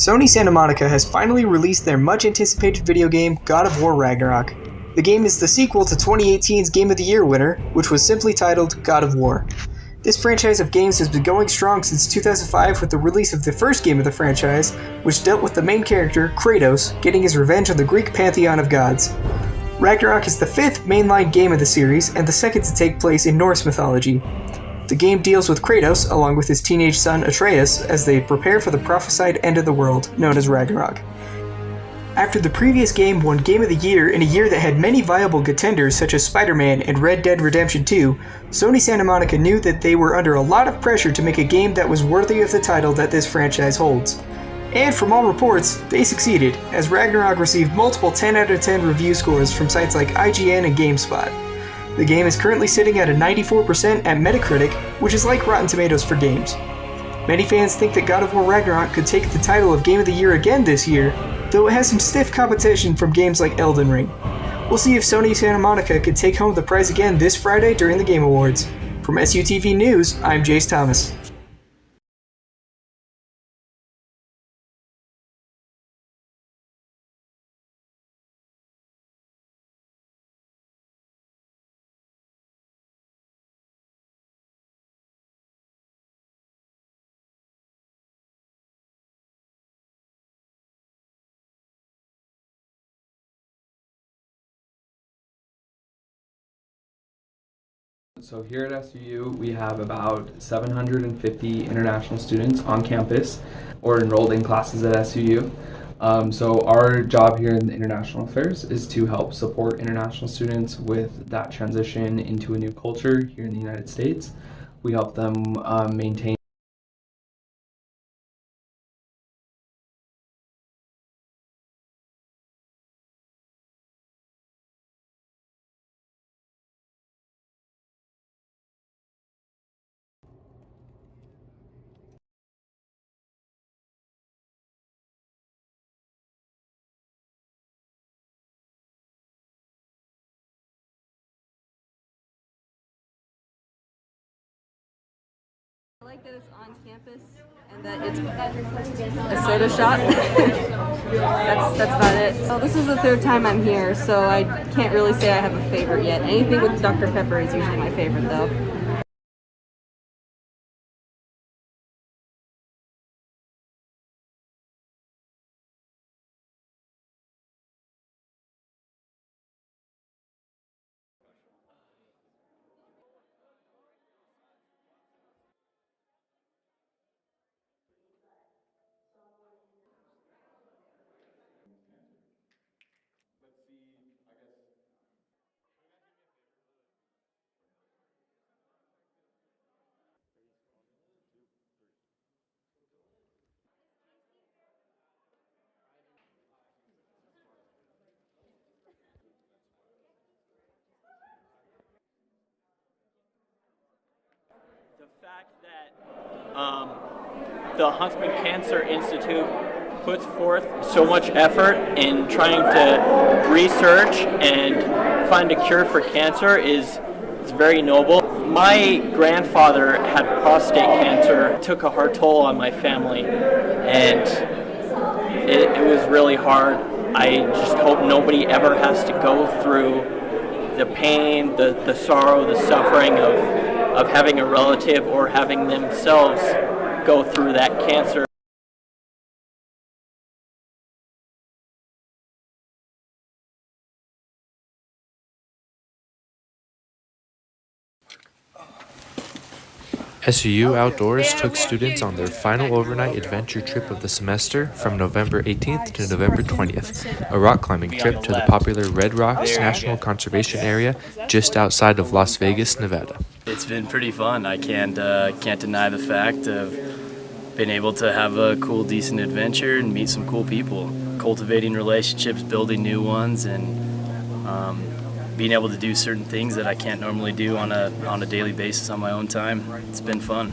Sony Santa Monica has finally released their much-anticipated video game, God of War Ragnarok. The game is the sequel to 2018's Game of the Year winner, which was simply titled God of War. This franchise of games has been going strong since 2005 with the release of the first game of the franchise, which dealt with the main character, Kratos, getting his revenge on the Greek pantheon of gods. Ragnarok is the fifth mainline game of the series, and the second to take place in Norse mythology. The game deals with Kratos, along with his teenage son Atreus, as they prepare for the prophesied end of the world, known as Ragnarok. After the previous game won Game of the Year in a year that had many viable contenders such as Spider-Man and Red Dead Redemption 2, Sony Santa Monica knew that they were under a lot of pressure to make a game that was worthy of the title that this franchise holds. And from all reports, they succeeded, as Ragnarok received multiple 10 out of 10 review scores from sites like IGN and GameSpot. The game is currently sitting at a 94% at Metacritic, which is like Rotten Tomatoes for games. Many fans think that God of War Ragnarok could take the title of Game of the Year again this year, though it has some stiff competition from games like Elden Ring. We'll see if Sony Santa Monica could take home the prize again this Friday during the Game Awards. From SUTV News, I'm Jace Thomas. So here at SUU, we have about 750 international students on campus or enrolled in classes at SUU. So our job here in the International Affairs is to help support international students with that transition into a new culture here in the United States. We help them maintain I like that it's on campus and that it's a soda shop. that's about it. So this is the third time I'm here, so I can't really say I have a favorite yet. Anything with Dr. Pepper is usually my favorite though. The fact that the Huntsman Cancer Institute puts forth so much effort in trying to research and find a cure for cancer is very noble. My grandfather had prostate cancer. It took a hard toll on my family, and it was really hard. I just hope nobody ever has to go through the pain, the sorrow, the suffering of having a relative or having themselves go through that cancer. SUU Outdoors took students on their final overnight adventure trip of the semester from November 18th to November 20th, a rock climbing trip to the popular Red Rocks National Conservation Area just outside of Las Vegas, Nevada. It's been pretty fun. I can't deny the fact of being able to have a cool, decent adventure and meet some cool people, cultivating relationships, building new ones, and being able to do certain things that I can't normally do on a daily basis on my own time. It's been fun.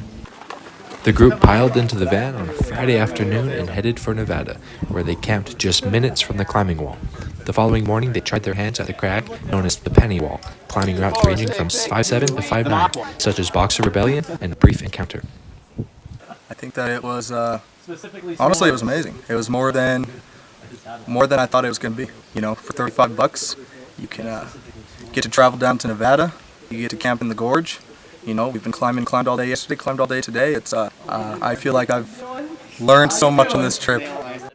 The group piled into the van on Friday afternoon and headed for Nevada, where they camped just minutes from the climbing wall. The following morning, they tried their hands at the crag known as the Penny Wall, climbing routes ranging from 5'7" to 5'9", such as Boxer Rebellion and Brief Encounter. I think that it was Honestly, it was amazing. It was more than I thought it was going to be. You know, for $35, you can get to travel down to Nevada. You get to camp in the gorge. You know, we've been climbed all day yesterday, climbed all day today. It's I feel like I've learned so much on this trip.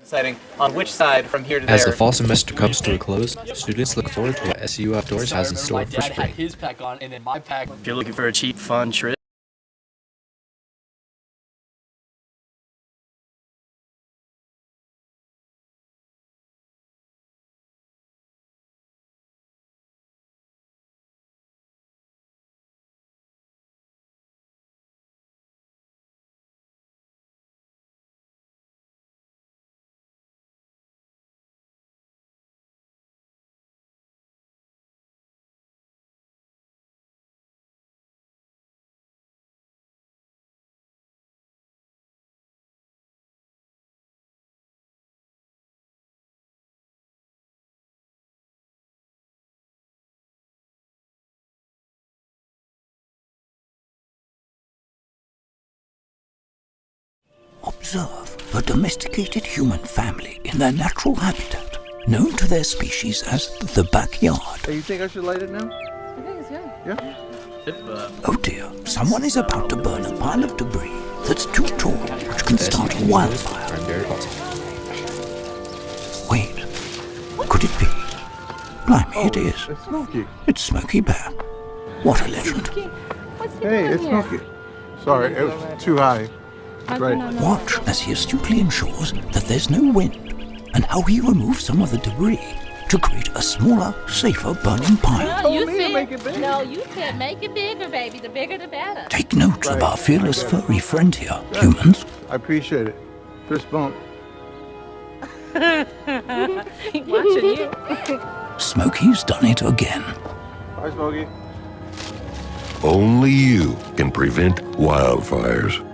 Deciding on which side from here to As there. the fall semester comes to a close, students look forward to what SU Outdoors has in store for spring. If you're looking for a cheap, fun trip, Observe a domesticated human family in their natural habitat, known to their species as the backyard. Hey, you think I should light it now? I think it's good. Yeah? Oh dear, someone is about to burn a pile of debris that's too tall, which can start a wildfire. Wait, could it be? Blimey, it is. It's Smokey. It's Smokey Bear. What a legend. Hey, it's Smokey. Sorry, it was too high. Right. Watch as he astutely ensures that there's no wind, and how he removes some of the debris to create a smaller, safer burning pile. No, you said make it bigger, baby. The bigger the better. Take note of our fearless furry friend here, humans. I appreciate it. Fist bump. Watching you. Smokey's done it again. Bye, Smokey. Only you can prevent wildfires.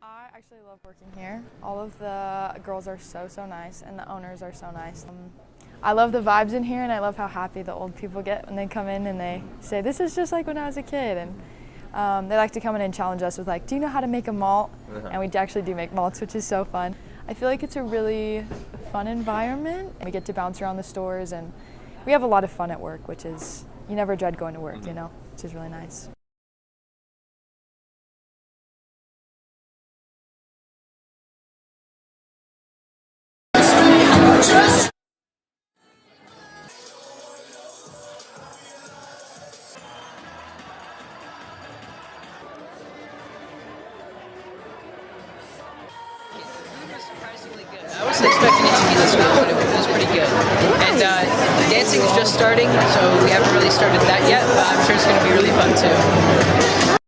I actually love working here. All of the girls are so nice, and the owners are so nice. I love the vibes in here, and I love how happy the old people get when they come in and they say, this is just like when I was a kid. And they like to come in and challenge us with like, do you know how to make a malt? And we actually do make malts, which is so fun. I feel like it's a really fun environment. We get to bounce around the stores, and we have a lot of fun at work, which is, you never dread going to work, you know, which is really nice. I wasn't expecting it to be this good, but it was pretty good. And dancing is just starting, so we haven't really started that yet, but I'm sure it's going to be really fun too.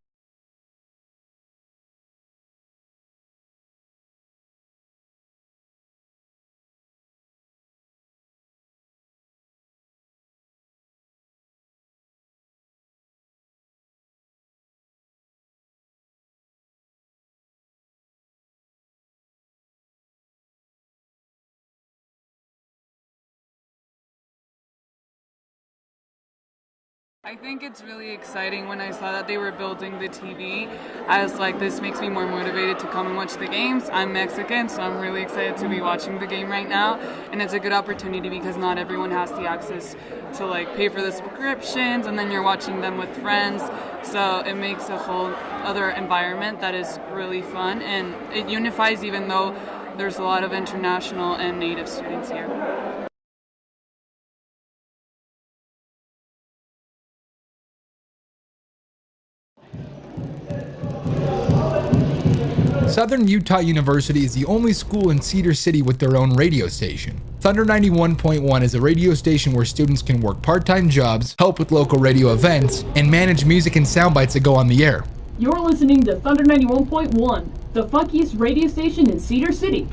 I think it's really exciting. When I saw that they were building the TV, I was like, this makes me more motivated to come and watch the games. I'm Mexican, so I'm really excited to be watching the game right now. And it's a good opportunity because not everyone has the access to like pay for the subscriptions, and then you're watching them with friends. So it makes a whole other environment that is really fun, and it unifies even though there's a lot of international and native students here. Southern Utah University is the only school in Cedar City with their own radio station. Thunder 91.1 is a radio station where students can work part-time jobs, help with local radio events, and manage music and sound bites that go on the air. You're listening to Thunder 91.1, the funkiest radio station in Cedar City.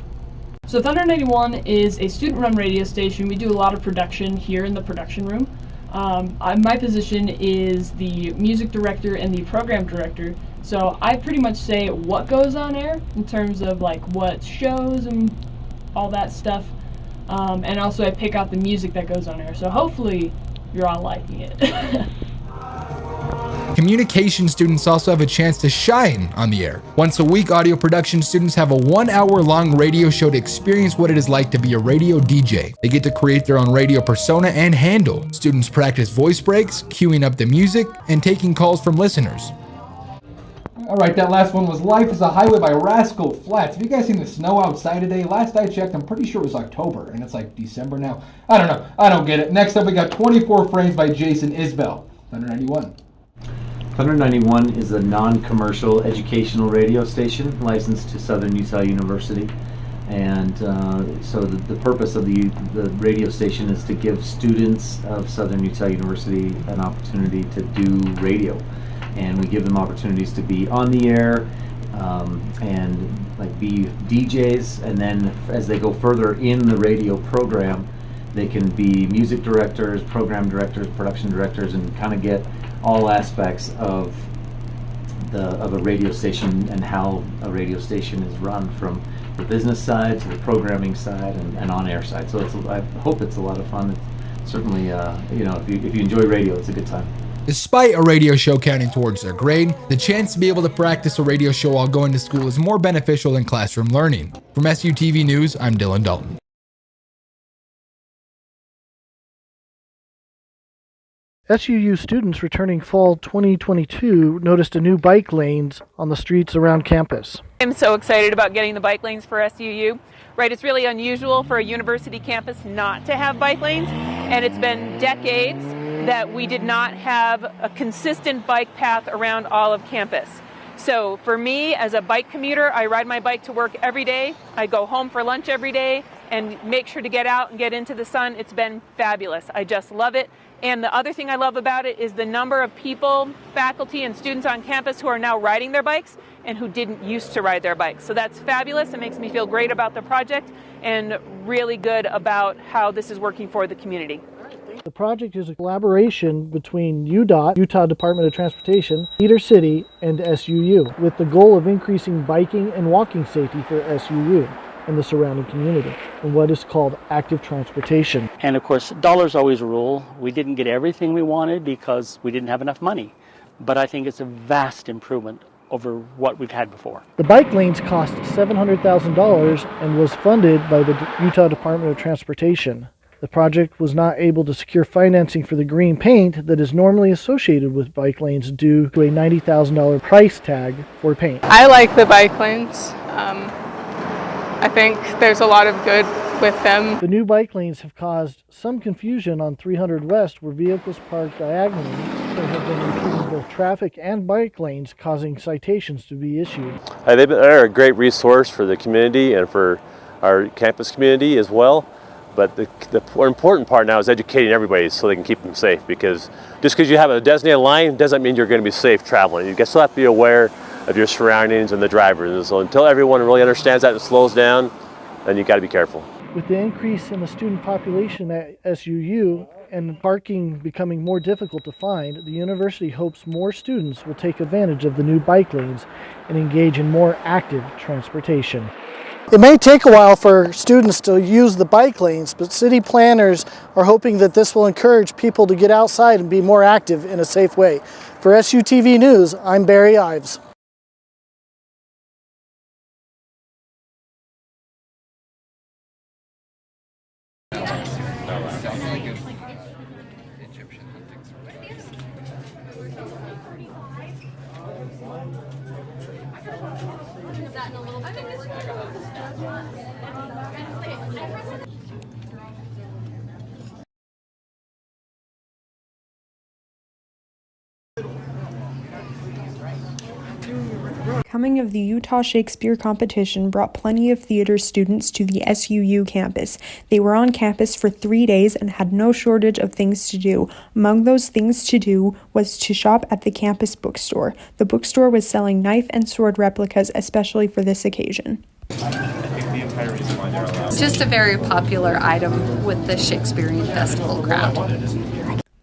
So Thunder 91 is a student-run radio station. We do a lot of production here in the production room. My position is the music director and the program director. So I pretty much say what goes on air in terms of like what shows and all that stuff. And also I pick out the music that goes on air. So hopefully you're all liking it. Communication students also have a chance to shine on the air. Once a week, audio production students have a 1 hour long radio show to experience what it is like to be a radio DJ. They get to create their own radio persona and handle. Students practice voice breaks, queuing up the music, and taking calls from listeners. All right, that last one was Life is a Highway by Rascal Flatts. Have you guys seen the snow outside today? Last I checked, I'm pretty sure it was October, and it's like December now. I don't know. I don't get it. Next up, we got 24 Frames by Jason Isbell. Thunder 91. Thunder 91 is a non-commercial educational radio station licensed to Southern Utah University. And so the purpose of the radio station is to give students of Southern Utah University an opportunity to do radio. And we give them opportunities to be on the air and like be DJs, and then as they go further in the radio program, they can be music directors, program directors, production directors, and kind of get all aspects of a radio station and how a radio station is run, from the business side to the programming side and on-air side. So I hope it's a lot of fun. It's certainly, if you enjoy radio, it's a good time. Despite a radio show counting towards their grade, the chance to be able to practice a radio show while going to school is more beneficial than classroom learning. From SUTV News, I'm Dylan Dalton. SUU students returning fall 2022 noticed a new bike lanes on the streets around campus. I'm so excited about getting the bike lanes for SUU. Right, it's really unusual for a university campus not to have bike lanes, and it's been decades that we did not have a consistent bike path around all of campus. So for me, as a bike commuter, I ride my bike to work every day. I go home for lunch every day and make sure to get out and get into the sun. It's been fabulous. I just love it. And the other thing I love about it is the number of people, faculty, and students on campus who are now riding their bikes and who didn't used to ride their bikes. So that's fabulous. It makes me feel great about the project and really good about how this is working for the community. The project is a collaboration between UDOT, Utah Department of Transportation, Cedar City, and SUU, with the goal of increasing biking and walking safety for SUU and the surrounding community in what is called active transportation. And of course, dollars always rule. We didn't get everything we wanted because we didn't have enough money, but I think it's a vast improvement over what we've had before. The bike lanes cost $700,000 and was funded by the Utah Department of Transportation. The project was not able to secure financing for the green paint that is normally associated with bike lanes due to a $90,000 price tag for paint. I like the bike lanes. I think there's a lot of good with them. The new bike lanes have caused some confusion on 300 West, where vehicles parked diagonally. There have been impeding both traffic and bike lanes, causing citations to be issued. They're a great resource for the community and for our campus community as well. But the important part now is educating everybody so they can keep them safe, because just because you have a designated line doesn't mean you're going to be safe traveling. You still have to be aware of your surroundings and the drivers. And so until everyone really understands that and slows down, then you got to be careful. With the increase in the student population at SUU and parking becoming more difficult to find, the university hopes more students will take advantage of the new bike lanes and engage in more active transportation. It may take a while for students to use the bike lanes, but city planners are hoping that this will encourage people to get outside and be more active in a safe way. For SUTV News, I'm Barry Ives. Coming of the Utah Shakespeare competition brought plenty of theater students to the SUU campus. They were on campus for 3 days and had no shortage of things to do. Among those things to do was to shop at the campus bookstore. The bookstore was selling knife and sword replicas especially for this occasion. Just a very popular item with the Shakespearean Festival crowd.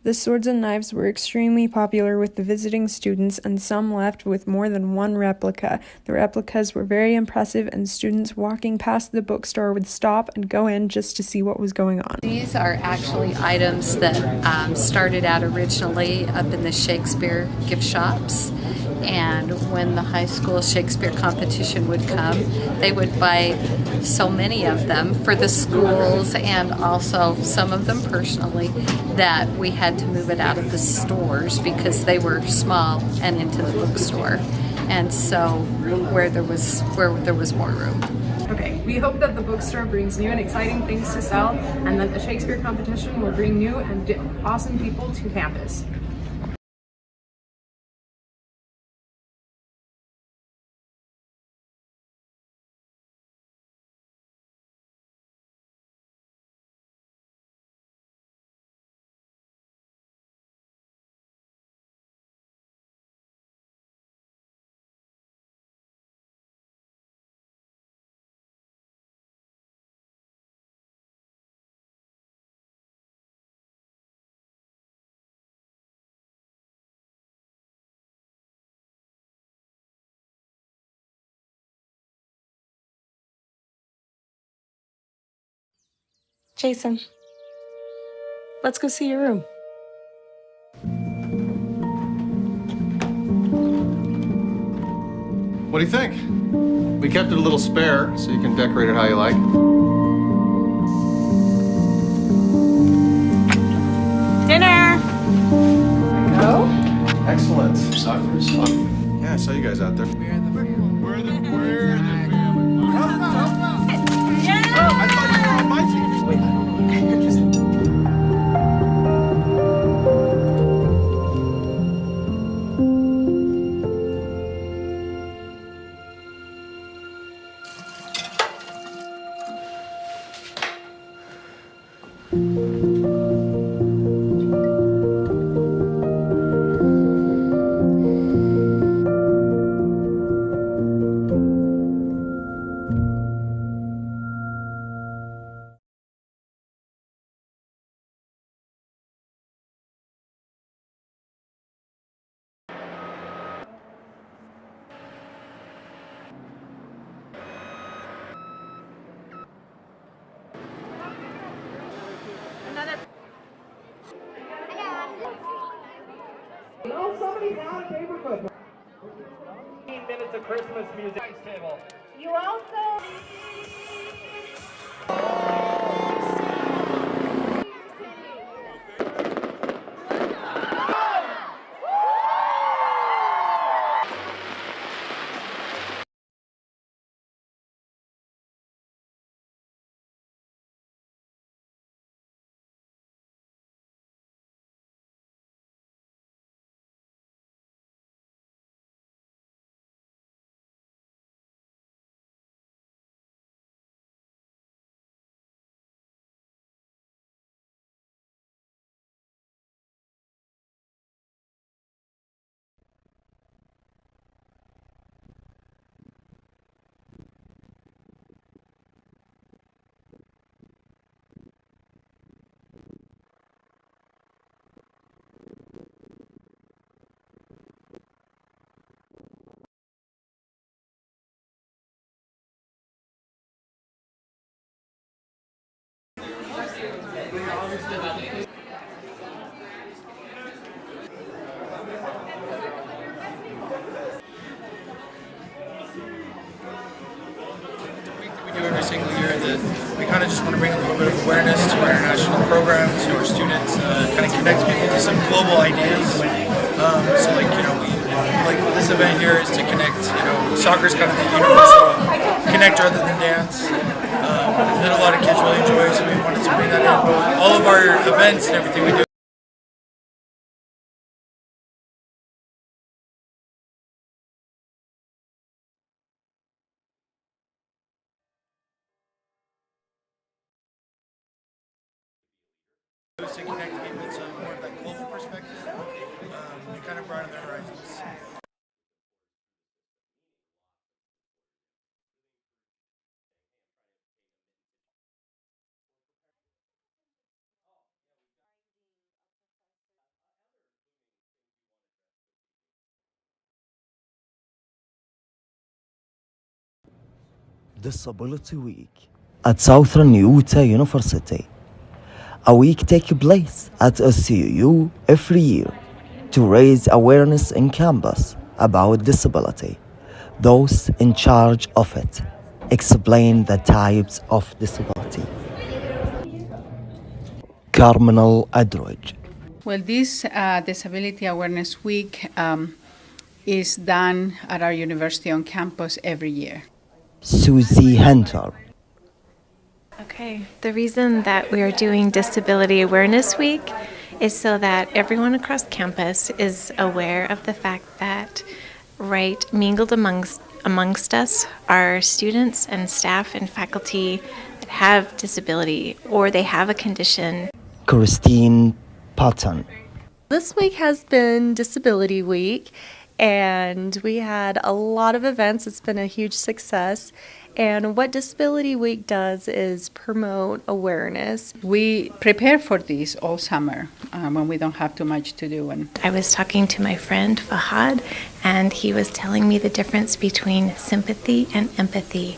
The swords and knives were extremely popular with the visiting students, and some left with more than one replica. The replicas were very impressive, and students walking past the bookstore would stop and go in just to see what was going on. These are actually items that started out originally up in the Shakespeare gift shops. And when the high school Shakespeare competition would come, they would buy so many of them for the schools and also some of them personally that we had to move it out of the stores because they were small and into the bookstore. And so where there was more room. Okay, we hope that the bookstore brings new and exciting things to sell and that the Shakespeare competition will bring new and awesome people to campus. Jason, let's go see your room. What do you think? We kept it a little spare so you can decorate it how you like. Dinner! Go. Excellent. Soccer is fun. Yeah, I saw you guys out there. We're the family. We're the family. Yeah! Oh, I thought you were on my team. Wait, I don't know. No, somebody brought a paper clip. 15 minutes of Christmas music. Table. You also. we kind of just want to bring a little bit of awareness to our international program, to our students, kind of connect people to some global ideas. So like, you know, like this event here is to connect, you know, soccer is kind of the universal connector other than dance. That a lot of kids really enjoy, so we wanted to bring that in. But all of our events and everything we do. To connect people to more of that global perspective and kind of broaden their horizons. Disability Week at Southern Utah University. A week takes place at SUU every year to raise awareness in campus about disability. Those in charge of it explain the types of disability. Carminal Adroge. Well, this Disability Awareness Week is done at our university on campus every year. Susie Hunter. Okay, the reason that we are doing Disability Awareness Week is so that everyone across campus is aware of the fact that mingled amongst us are students and staff and faculty that have disability or they have a condition. Christine Patton. This week has been Disability Week, and we had a lot of events. It's been a huge success. And what Disability Week does is promote awareness. We prepare for this all summer when we don't have too much to do. And I was talking to my friend Fahad, and he was telling me the difference between sympathy and empathy.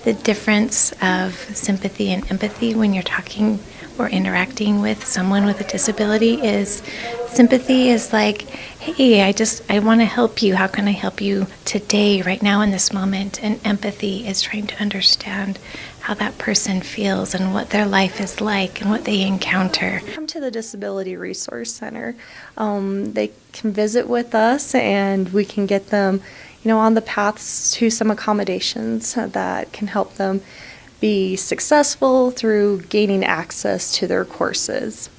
The difference of sympathy and empathy when you're talking or interacting with someone with a disability is sympathy is like, hey, I want to help you. How can I help you today, right now in this moment? And empathy is trying to understand how that person feels and what their life is like and what they encounter. Come to the Disability Resource Center. They can visit with us and we can get them, on the paths to some accommodations that can help them be successful through gaining access to their courses.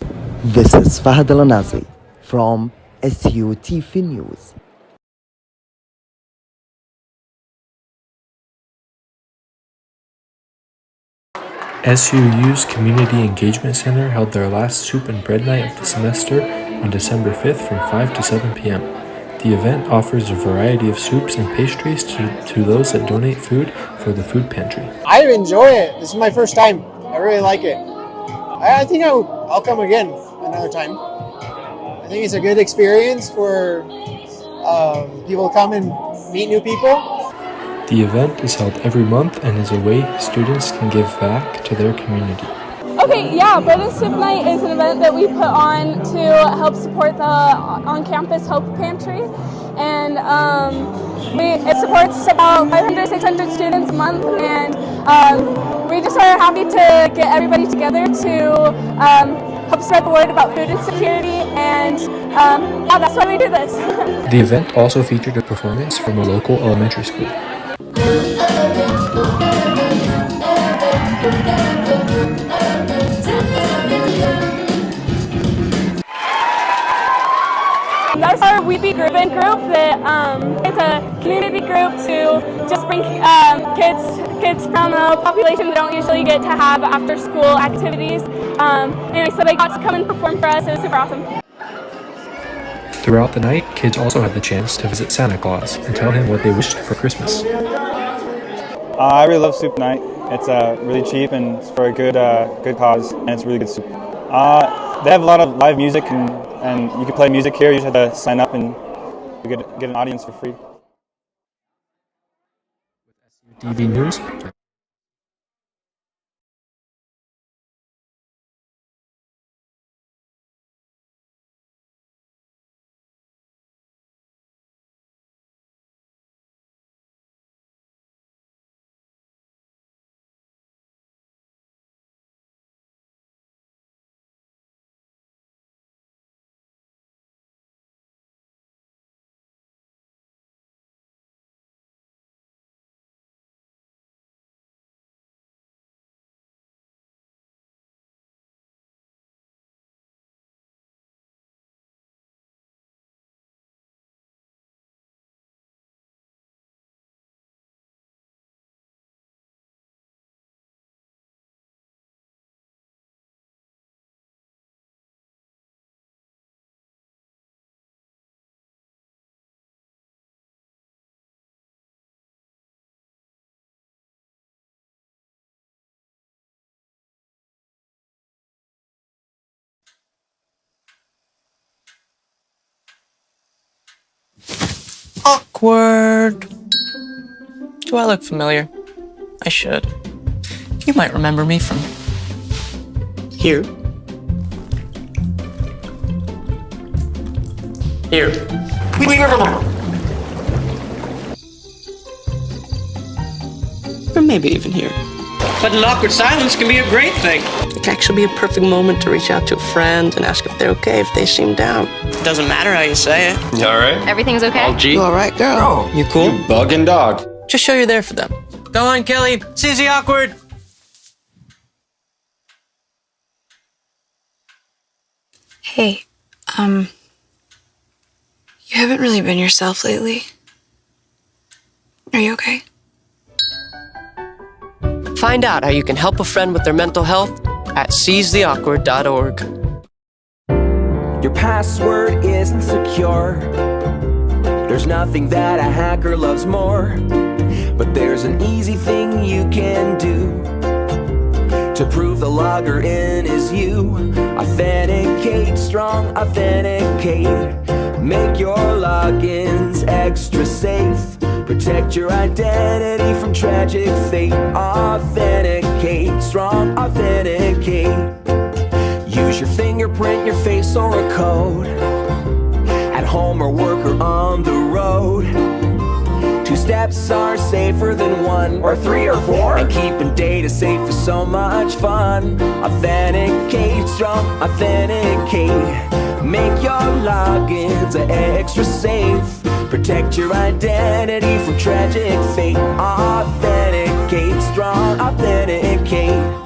This is Fahad Al-Nazi from SUTV News. SUU's Community Engagement Center held their last soup and bread night of the semester on December 5th from 5 to 7 p.m. The event offers a variety of soups and pastries to those that donate food for the food pantry. I enjoy it. This is my first time. I really like it. I think I'll come again another time. I think it's a good experience for people to come and meet new people. The event is held every month and is a way students can give back to their community. Okay, yeah, Bread and Soup Night is an event that we put on to help support the on-campus Hope Pantry. And it supports about 500, 600 students a month. And we just are happy to get everybody together to help spread the word about food insecurity. And yeah, that's why we do this. The event also featured a performance from a local elementary school. That's our We Be Groovin' group. That it's a community group to just bring kids from a population that don't usually get to have after school activities. Anyway, so they got to come and perform for us. It was super awesome. Throughout the night, kids also had the chance to visit Santa Claus and tell him what they wished for Christmas. I really love Soup Night. It's really cheap and it's for a good cause, and it's really good soup. They have a lot of live music and you can play music here. You just have to sign up and you get an audience for free. TV News. Awkward. Do I look familiar? I should. You might remember me from here. Here. Or maybe even here. But an awkward silence can be a great thing. It can actually be a perfect moment to reach out to a friend and ask if they're okay if they seem down. It doesn't matter how you say it. You all right? Everything's okay? All G? You all right, girl? Oh, You cool? You bugging dog. Just show you're there for them. Go on, Kelly. Susie, awkward. Hey, you haven't really been yourself lately. Are you okay? Find out how you can help a friend with their mental health at seizetheawkward.org. Your password isn't secure. There's nothing that a hacker loves more. But there's an easy thing you can do to prove the logger in is you. Authenticate, strong authenticate. Make your logins extra safe. Protect your identity from tragic fate. Authenticate, strong authenticate. Use your fingerprint, your face, or a code. At home or work or on the road. 2 steps are safer than 1 or 3 or 4. And keeping data safe is so much fun. Authenticate, strong authenticate. Make your logins extra safe. Protect your identity from tragic fate. Authenticate, strong authenticate.